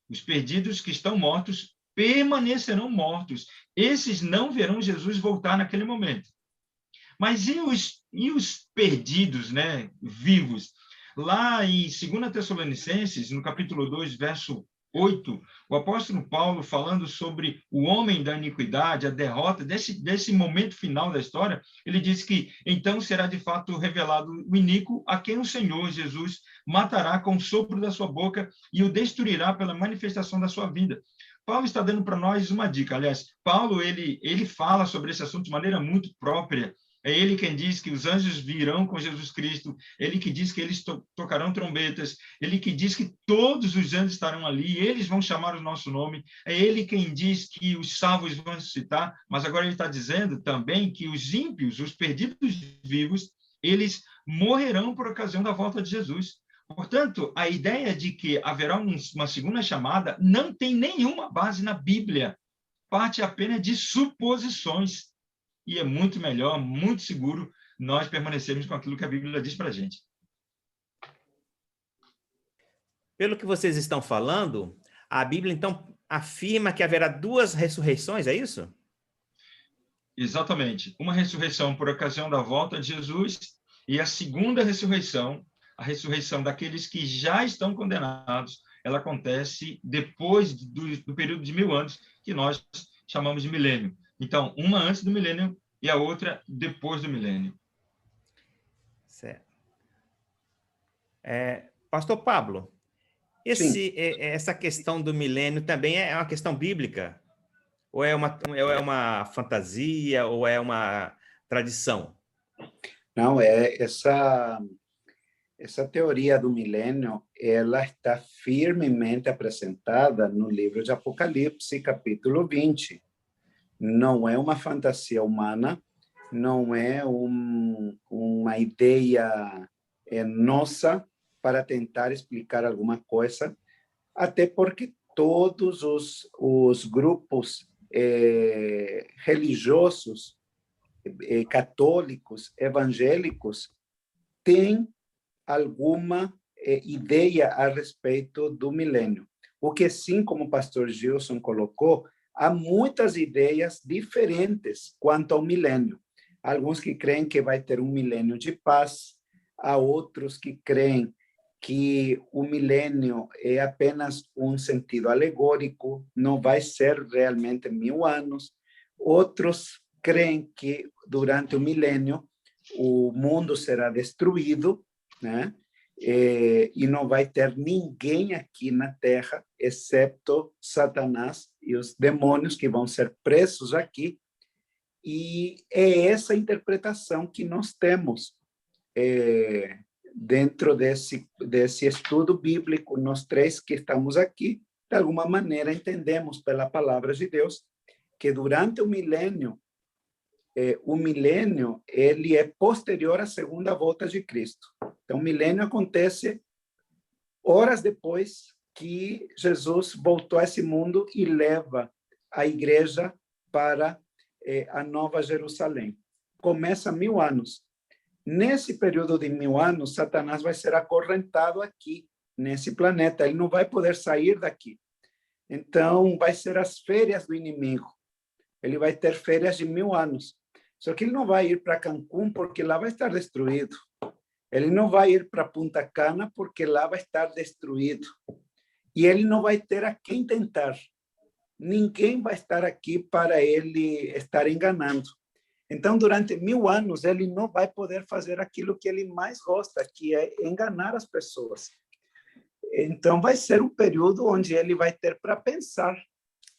os perdidos que estão mortos permanecerão mortos. Esses não verão Jesus voltar naquele momento. Mas e os perdidos, né, vivos? Lá em 2 Tessalonicenses, no capítulo 2, verso 8, o apóstolo Paulo, falando sobre o homem da iniquidade, a derrota desse momento final da história, ele diz que então será de fato revelado o iníquo, a quem o Senhor Jesus matará com o sopro da sua boca e o destruirá pela manifestação da sua vinda. Paulo está dando para nós uma dica. Aliás, Paulo ele fala sobre esse assunto de maneira muito própria. É ele quem diz que os anjos virão com Jesus Cristo, ele que diz que eles tocarão trombetas, ele que diz que todos os anjos estarão ali, eles vão chamar o nosso nome, é ele quem diz que os salvos vão ressuscitar, mas agora ele está dizendo também que os ímpios, os perdidos vivos, eles morrerão por ocasião da volta de Jesus. Portanto, a ideia de que haverá uma segunda chamada não tem nenhuma base na Bíblia, parte apenas de suposições. E é muito melhor, muito seguro, nós permanecermos com aquilo que a Bíblia diz para a gente. Pelo que vocês estão falando, a Bíblia, então, afirma que haverá 2 ressurreições, é isso? Exatamente. Uma ressurreição por ocasião da volta de Jesus e a segunda ressurreição, a ressurreição daqueles que já estão condenados, ela acontece depois do período de 1000 anos, que nós chamamos de milênio. Então, uma antes do milênio e a outra depois do milênio. Certo. Pastor Pablo, essa questão do milênio também é uma questão bíblica? Ou é uma fantasia, ou é uma tradição? Não, essa teoria do milênio, ela está firmemente apresentada no livro de Apocalipse, capítulo 20. Não é uma fantasia humana, não é uma ideia nossa para tentar explicar alguma coisa, até porque todos os grupos religiosos, católicos, evangélicos, têm alguma ideia a respeito do milênio. O que sim, como o pastor Gilson colocou, há muitas ideias diferentes quanto ao milênio. Alguns que creem que vai ter um milênio de paz, há outros que creem que o milênio é apenas um sentido alegórico, não vai ser realmente 1000 anos. Outros creem que durante o milênio o mundo será destruído, né? E não vai ter ninguém aqui na Terra, exceto Satanás e os demônios que vão ser presos aqui. E é essa interpretação que nós temos dentro desse estudo bíblico. Nós 3 que estamos aqui, de alguma maneira, entendemos pela palavra de Deus que durante o milênio ele é posterior à segunda volta de Cristo. Então, o milênio acontece horas depois que Jesus voltou a esse mundo e leva a igreja para a Nova Jerusalém. Começa 1000 anos. Nesse período de 1000 anos, Satanás vai ser acorrentado aqui, nesse planeta. Ele não vai poder sair daqui. Então, vai ser as férias do inimigo. Ele vai ter férias de 1000 anos. Só que ele não vai ir para Cancún, porque lá vai estar destruído. Ele não vai ir para Punta Cana, porque lá vai estar destruído. E ele não vai ter a quem tentar. Ninguém vai estar aqui para ele estar enganando. Então, durante 1000 anos, ele não vai poder fazer aquilo que ele mais gosta, que é enganar as pessoas. Então, vai ser um período onde ele vai ter para pensar.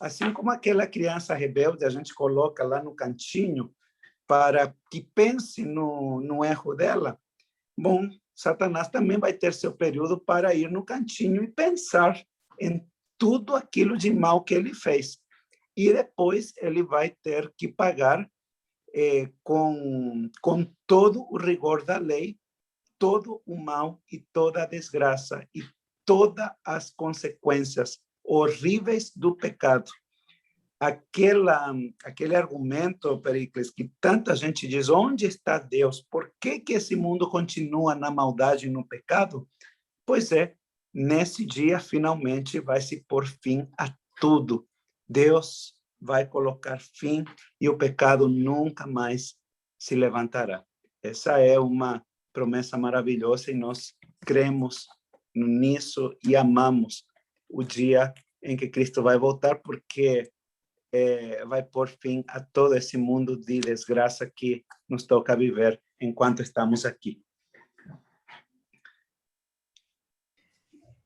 Assim como aquela criança rebelde, a gente coloca lá no cantinho para que pense no erro dela. Bom, Satanás também vai ter seu período para ir no cantinho e pensar em tudo aquilo de mal que ele fez. E depois ele vai ter que pagar com todo o rigor da lei, todo o mal e toda a desgraça e todas as consequências horríveis do pecado. Aquele argumento, Pericles, que tanta gente diz, onde está Deus? Por que esse mundo continua na maldade e no pecado? Pois é, nesse dia, finalmente, vai se pôr fim a tudo. Deus vai colocar fim e o pecado nunca mais se levantará. Essa é uma promessa maravilhosa e nós cremos nisso e amamos o dia em que Cristo vai voltar, porque vai pôr fim a todo esse mundo de desgraça que nos toca viver enquanto estamos aqui.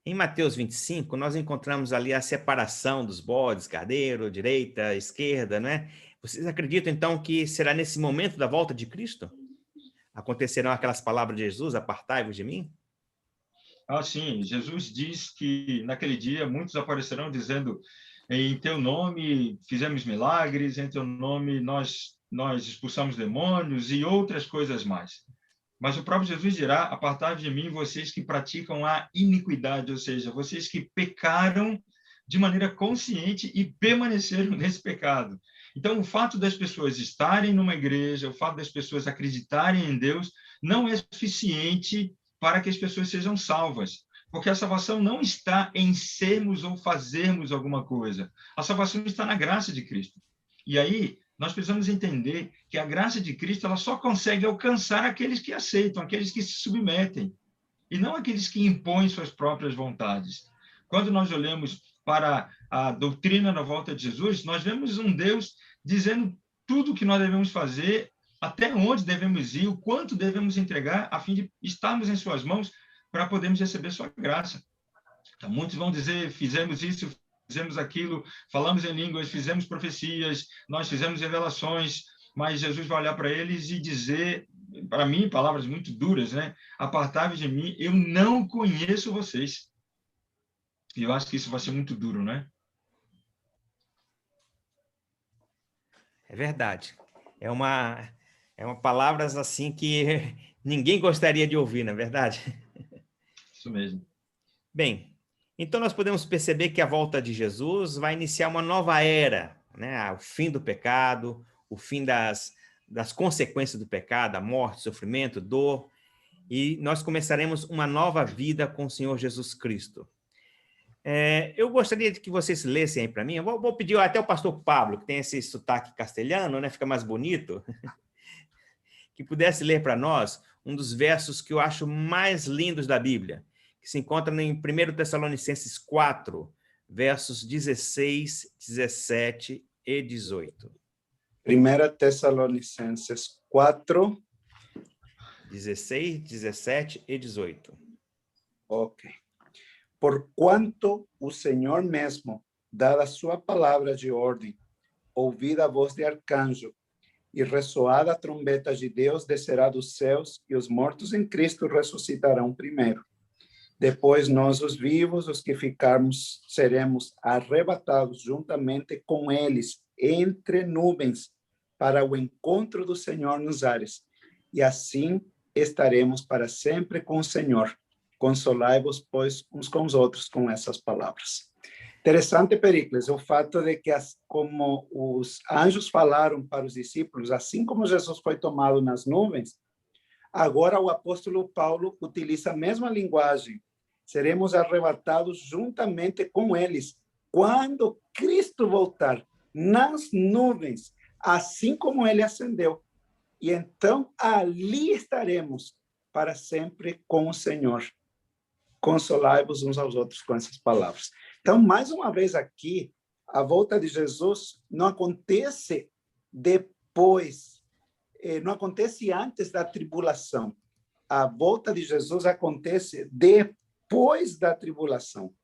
Em Mateus 25, nós encontramos ali a separação dos bodes, carneiro, direita, esquerda, não é? Vocês acreditam, então, que será nesse momento da volta de Cristo? Acontecerão aquelas palavras de Jesus, apartai-vos de mim? Ah, sim. Jesus diz que naquele dia muitos aparecerão dizendo, em teu nome fizemos milagres, em teu nome nós expulsamos demônios e outras coisas mais. Mas o próprio Jesus dirá, apartai-vos de mim, vocês que praticam a iniquidade, ou seja, vocês que pecaram de maneira consciente e permaneceram nesse pecado. Então, o fato das pessoas estarem numa igreja, o fato das pessoas acreditarem em Deus, não é suficiente para que as pessoas sejam salvas. Porque a salvação não está em sermos ou fazermos alguma coisa. A salvação está na graça de Cristo. E aí, nós precisamos entender que a graça de Cristo ela só consegue alcançar aqueles que aceitam, aqueles que se submetem, e não aqueles que impõem suas próprias vontades. Quando nós olhamos para a doutrina da volta de Jesus, nós vemos um Deus dizendo tudo o que nós devemos fazer, até onde devemos ir, o quanto devemos entregar, a fim de estarmos em suas mãos para podermos receber sua graça. Então, muitos vão dizer, fizemos isso, fizemos aquilo, falamos em línguas, fizemos profecias, nós fizemos revelações, mas Jesus vai olhar para eles e dizer, para mim, palavras muito duras, né? Apartai-vos de mim, eu não conheço vocês. E eu acho que isso vai ser muito duro, né? É verdade. É uma palavras assim que ninguém gostaria de ouvir, não é verdade? Isso mesmo. Bem, então nós podemos perceber que a volta de Jesus vai iniciar uma nova era, né? O fim do pecado, o fim das consequências do pecado, a morte, sofrimento, dor, e nós começaremos uma nova vida com o Senhor Jesus Cristo. Eu gostaria de que vocês lessem aí para mim. Eu vou pedir até o pastor Pablo, que tem esse sotaque castelhano, né? Fica mais bonito, que pudesse ler para nós um dos versos que eu acho mais lindos da Bíblia, que se encontra em 1 Tessalonicenses 4, versos 16, 17 e 18. 1 Tessalonicenses 4, 16, 17 e 18. Ok. Porquanto o Senhor mesmo, dada a sua palavra de ordem, ouvida a voz de arcanjo e ressoada a trombeta de Deus, descerá dos céus e os mortos em Cristo ressuscitarão primeiro. Depois nós, os vivos, os que ficarmos, seremos arrebatados juntamente com eles entre nuvens para o encontro do Senhor nos ares. E assim estaremos para sempre com o Senhor. Consolai-vos, pois, uns com os outros com essas palavras. Interessante, Pericles, o fato de que, como os anjos falaram para os discípulos, assim como Jesus foi tomado nas nuvens, agora o apóstolo Paulo utiliza a mesma linguagem. Seremos arrebatados juntamente com eles, quando Cristo voltar nas nuvens, assim como ele ascendeu. E então ali estaremos para sempre com o Senhor. Consolai-vos uns aos outros com essas palavras. Então, mais uma vez aqui, a volta de Jesus não acontece depois, não acontece antes da tribulação. A volta de Jesus acontece depois da tribulação.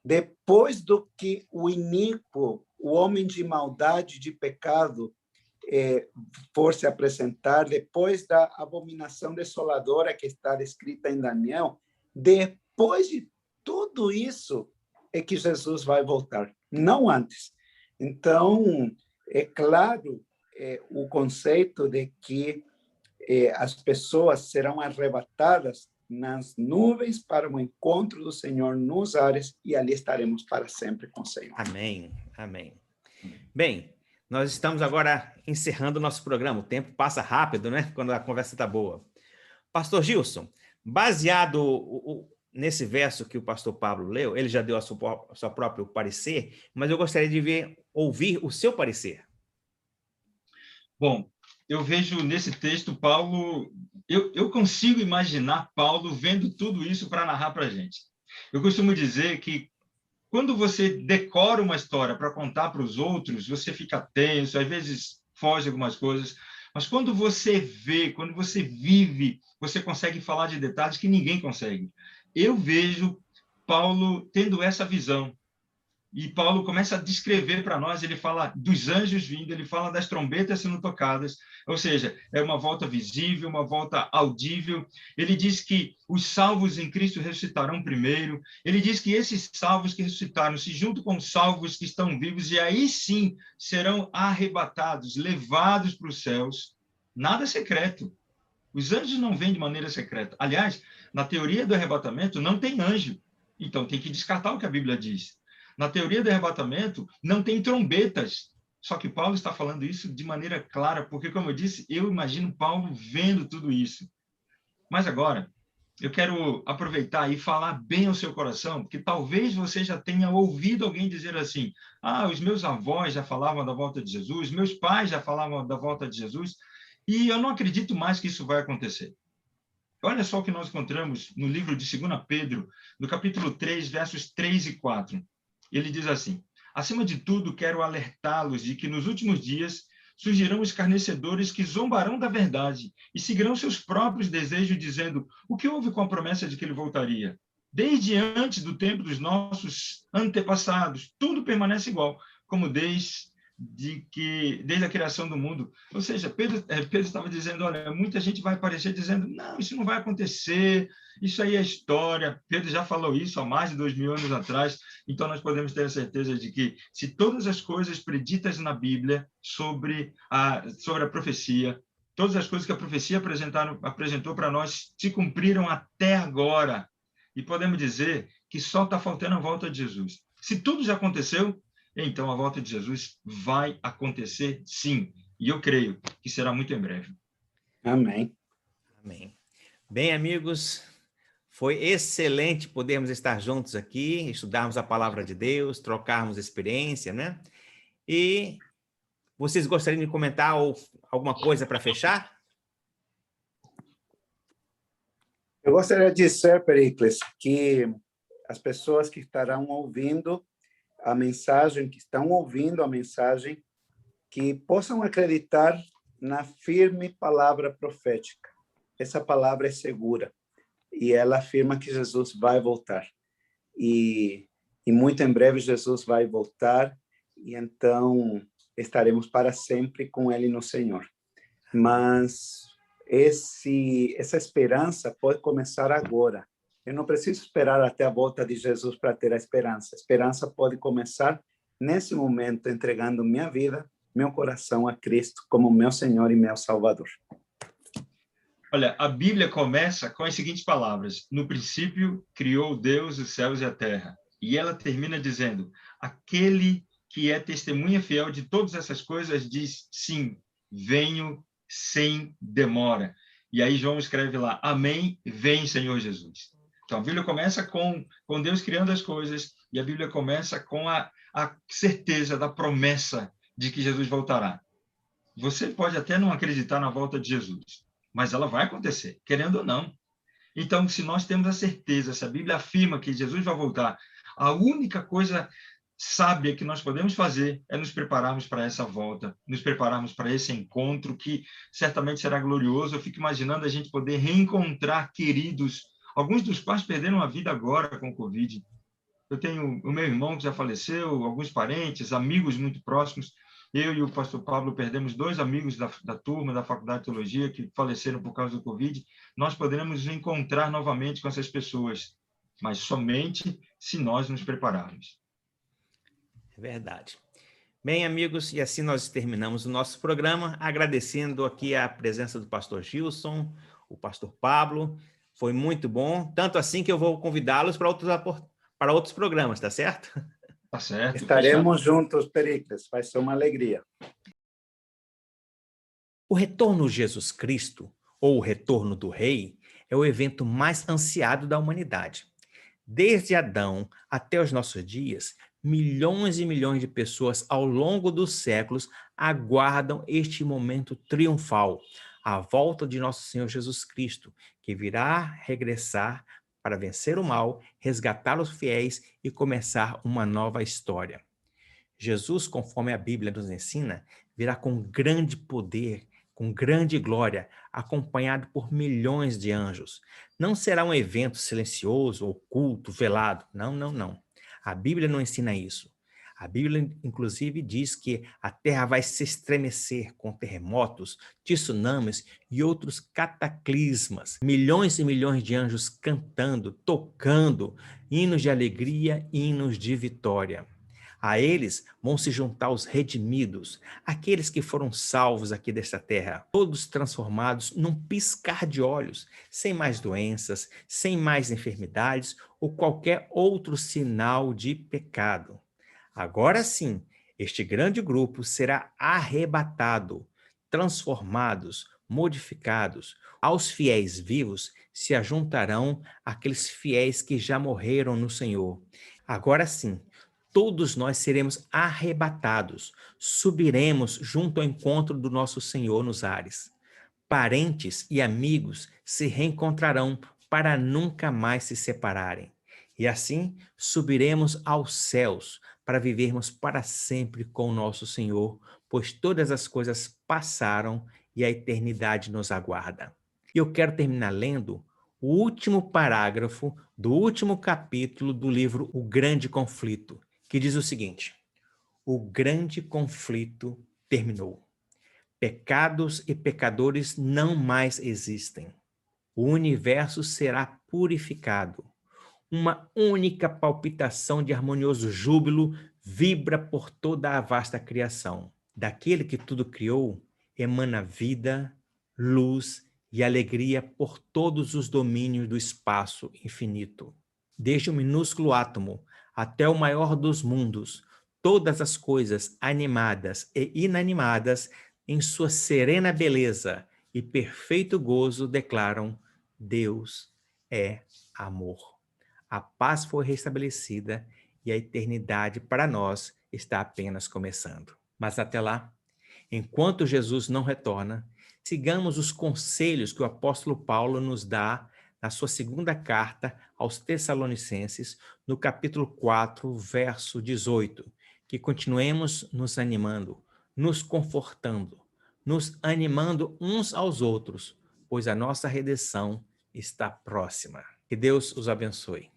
Depois do que o iníquo, o homem de maldade, de pecado, for se apresentar, depois da abominação desoladora que está descrita em Daniel, depois de tudo isso é que Jesus vai voltar, não antes. Então, é claro o conceito de que as pessoas serão arrebatadas nas nuvens para o encontro do Senhor nos ares e ali estaremos para sempre com o Senhor. Amém, amém. Bem, nós estamos agora encerrando o nosso programa. O tempo passa rápido, né? Quando a conversa está boa. Pastor Gilson, baseado nesse verso que o pastor Pablo leu, ele já deu a sua próprio parecer, mas eu gostaria de ouvir o seu parecer. Bom, eu vejo nesse texto Paulo, eu consigo imaginar Paulo vendo tudo isso para narrar para a gente. Eu costumo dizer que quando você decora uma história para contar para os outros, você fica tenso, às vezes foge algumas coisas, mas quando você vê, quando você vive, você consegue falar de detalhes que ninguém consegue. Eu vejo Paulo tendo essa visão. E Paulo começa a descrever para nós, ele fala dos anjos vindo, ele fala das trombetas sendo tocadas, ou seja, é uma volta visível, uma volta audível. Ele diz que os salvos em Cristo ressuscitarão primeiro. Ele diz que esses salvos que ressuscitaram se juntam com os salvos que estão vivos e aí sim serão arrebatados, levados para os céus. Nada secreto. Os anjos não vêm de maneira secreta. Aliás, na teoria do arrebatamento não tem anjo. Então tem que descartar o que a Bíblia diz. Na teoria do arrebatamento, não tem trombetas. Só que Paulo está falando isso de maneira clara, porque, como eu disse, eu imagino Paulo vendo tudo isso. Mas agora, eu quero aproveitar e falar bem ao seu coração, porque talvez você já tenha ouvido alguém dizer assim, os meus avós já falavam da volta de Jesus, meus pais já falavam da volta de Jesus, e eu não acredito mais que isso vai acontecer. Olha só o que nós encontramos no livro de 2 Pedro, no capítulo 3, versos 3 e 4. Ele diz assim, acima de tudo, quero alertá-los de que nos últimos dias surgirão escarnecedores que zombarão da verdade e seguirão seus próprios desejos, dizendo o que houve com a promessa de que ele voltaria. Desde antes do tempo dos nossos antepassados, tudo permanece igual, como desde a criação do mundo. Ou seja, Pedro estava dizendo, olha, muita gente vai aparecer dizendo, não, isso não vai acontecer, isso aí é história. Pedro já falou isso há mais de 2000 anos atrás, então nós podemos ter a certeza de que se todas as coisas preditas na Bíblia sobre a profecia, todas as coisas que a profecia apresentou para nós se cumpriram até agora. E podemos dizer que só está faltando a volta de Jesus. Se tudo já aconteceu, então a volta de Jesus vai acontecer sim. E eu creio que será muito em breve. Amém. Amém. Bem, amigos, foi excelente podermos estar juntos aqui, estudarmos a palavra de Deus, trocarmos experiência, né? E vocês gostariam de comentar alguma coisa para fechar? Eu gostaria de dizer, Pericles, que as pessoas que estarão ouvindo a mensagem, que estão ouvindo a mensagem, que possam acreditar na firme palavra profética. Essa palavra é segura e ela afirma que Jesus vai voltar. E muito em breve Jesus vai voltar e então estaremos para sempre com ele no Senhor. Mas essa esperança pode começar agora. Eu não preciso esperar até a volta de Jesus para ter a esperança. A esperança pode começar nesse momento, entregando minha vida, meu coração a Cristo como meu Senhor e meu Salvador. Olha, a Bíblia começa com as seguintes palavras. No princípio, criou Deus os céus e a terra. E ela termina dizendo, aquele que é testemunha fiel de todas essas coisas diz, sim, venho sem demora. E aí João escreve lá, amém, vem Senhor Jesus. Então, a Bíblia começa com Deus criando as coisas e a Bíblia começa com a certeza da promessa de que Jesus voltará. Você pode até não acreditar na volta de Jesus, mas ela vai acontecer, querendo ou não. Então, se nós temos a certeza, se a Bíblia afirma que Jesus vai voltar, a única coisa sábia que nós podemos fazer é nos prepararmos para essa volta, nos prepararmos para esse encontro que certamente será glorioso. Eu fico imaginando a gente poder reencontrar queridos. Alguns dos quais perderam a vida agora com o Covid. Eu tenho o meu irmão que já faleceu, alguns parentes, amigos muito próximos. Eu e o pastor Pablo perdemos 2 amigos da turma da Faculdade de Teologia que faleceram por causa do Covid. Nós poderemos nos encontrar novamente com essas pessoas, mas somente se nós nos prepararmos. É verdade. Bem, amigos, e assim nós terminamos o nosso programa, agradecendo aqui a presença do pastor Gilson, o pastor Pablo. Foi muito bom, tanto assim que eu vou convidá-los para outros programas, tá certo? Tá certo, fechado. Estaremos juntos, Pericles. Vai ser uma alegria. O retorno de Jesus Cristo, ou o retorno do Rei, é o evento mais ansiado da humanidade. Desde Adão até os nossos dias, milhões e milhões de pessoas ao longo dos séculos aguardam este momento triunfal, a volta de nosso Senhor Jesus Cristo, que virá regressar para vencer o mal, resgatar os fiéis e começar uma nova história. Jesus, conforme a Bíblia nos ensina, virá com grande poder, com grande glória, acompanhado por milhões de anjos. Não será um evento silencioso, oculto, velado. Não, não, não. A Bíblia não ensina isso. A Bíblia, inclusive, diz que a terra vai se estremecer com terremotos, tsunamis e outros cataclismas. Milhões e milhões de anjos cantando, tocando, hinos de alegria, hinos de vitória. A eles vão se juntar os redimidos, aqueles que foram salvos aqui desta terra, todos transformados num piscar de olhos, sem mais doenças, sem mais enfermidades ou qualquer outro sinal de pecado. Agora sim, este grande grupo será arrebatado, transformados, modificados. Aos fiéis vivos se ajuntarão aqueles fiéis que já morreram no Senhor. Agora sim, todos nós seremos arrebatados, subiremos junto ao encontro do nosso Senhor nos ares. Parentes e amigos se reencontrarão para nunca mais se separarem. E assim subiremos aos céus para vivermos para sempre com o nosso Senhor, pois todas as coisas passaram e a eternidade nos aguarda. E eu quero terminar lendo o último parágrafo do último capítulo do livro O Grande Conflito, que diz o seguinte: o grande conflito terminou. Pecados e pecadores não mais existem. O universo será purificado. Uma única palpitação de harmonioso júbilo vibra por toda a vasta criação. Daquele que tudo criou, emana vida, luz e alegria por todos os domínios do espaço infinito. Desde o minúsculo átomo até o maior dos mundos, todas as coisas animadas e inanimadas, em sua serena beleza e perfeito gozo, declaram: Deus é amor. A paz foi restabelecida e a eternidade para nós está apenas começando. Mas até lá, enquanto Jesus não retorna, sigamos os conselhos que o apóstolo Paulo nos dá na sua segunda carta aos Tessalonicenses, no capítulo 4, verso 18, que continuemos nos animando, nos confortando, nos animando uns aos outros, pois a nossa redenção está próxima. Que Deus os abençoe.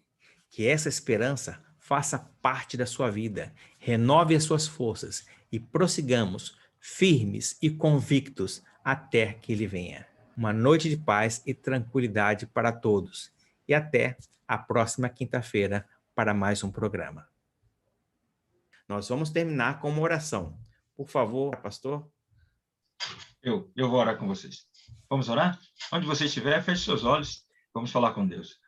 Que essa esperança faça parte da sua vida, renove as suas forças e prossigamos firmes e convictos até que Ele venha. Uma noite de paz e tranquilidade para todos. E até a próxima quinta-feira para mais um programa. Nós vamos terminar com uma oração. Por favor, pastor. Eu vou orar com vocês. Vamos orar? Onde você estiver, feche seus olhos. Vamos falar com Deus.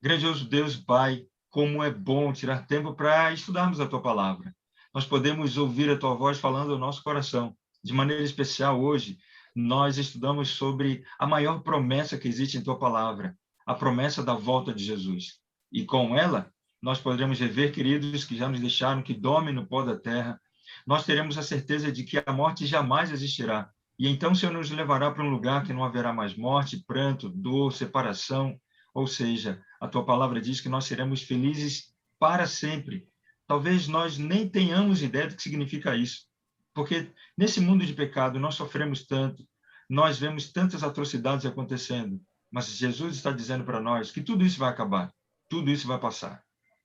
Grandioso Deus, Pai, como é bom tirar tempo para estudarmos a Tua Palavra. Nós podemos ouvir a Tua voz falando ao nosso coração. De maneira especial, hoje, nós estudamos sobre a maior promessa que existe em Tua Palavra, a promessa da volta de Jesus. E com ela, nós poderemos rever queridos que já nos deixaram, que dormem no pó da terra. Nós teremos a certeza de que a morte jamais existirá. E então o Senhor nos levará para um lugar que não haverá mais morte, pranto, dor, separação. Ou seja, a Tua Palavra diz que nós seremos felizes para sempre. Talvez nós nem tenhamos ideia do que significa isso. Porque nesse mundo de pecado nós sofremos tanto, nós vemos tantas atrocidades acontecendo, mas Jesus está dizendo para nós que tudo isso vai acabar, tudo isso vai passar.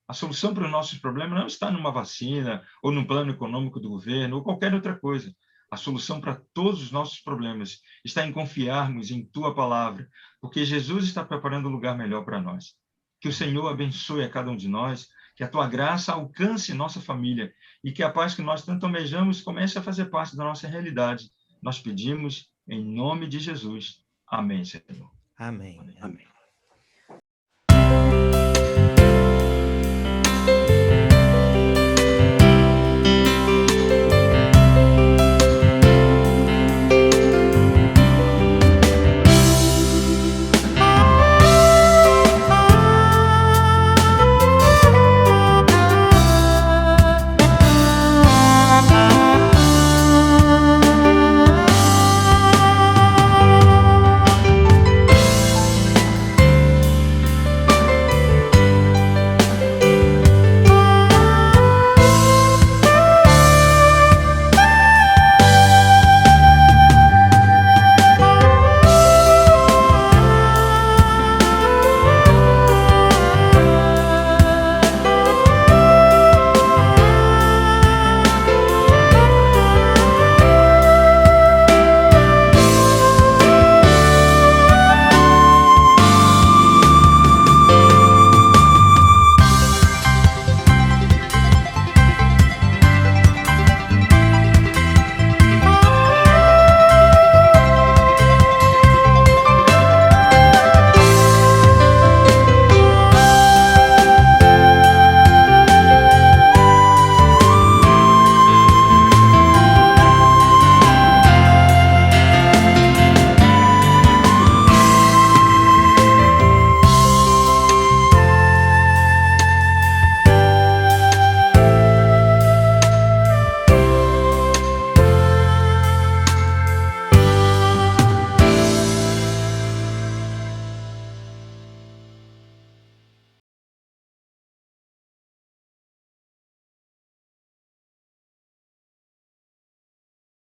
A solução para os nossos problemas não está numa vacina, ou num plano econômico do governo, ou qualquer outra coisa. A solução para todos os nossos problemas está em confiarmos em Tua Palavra, porque Jesus está preparando um lugar melhor para nós. Que o Senhor abençoe a cada um de nós, que a tua graça alcance nossa família e que a paz que nós tanto almejamos comece a fazer parte da nossa realidade. Nós pedimos em nome de Jesus. Amém, Senhor. Amém. Amém.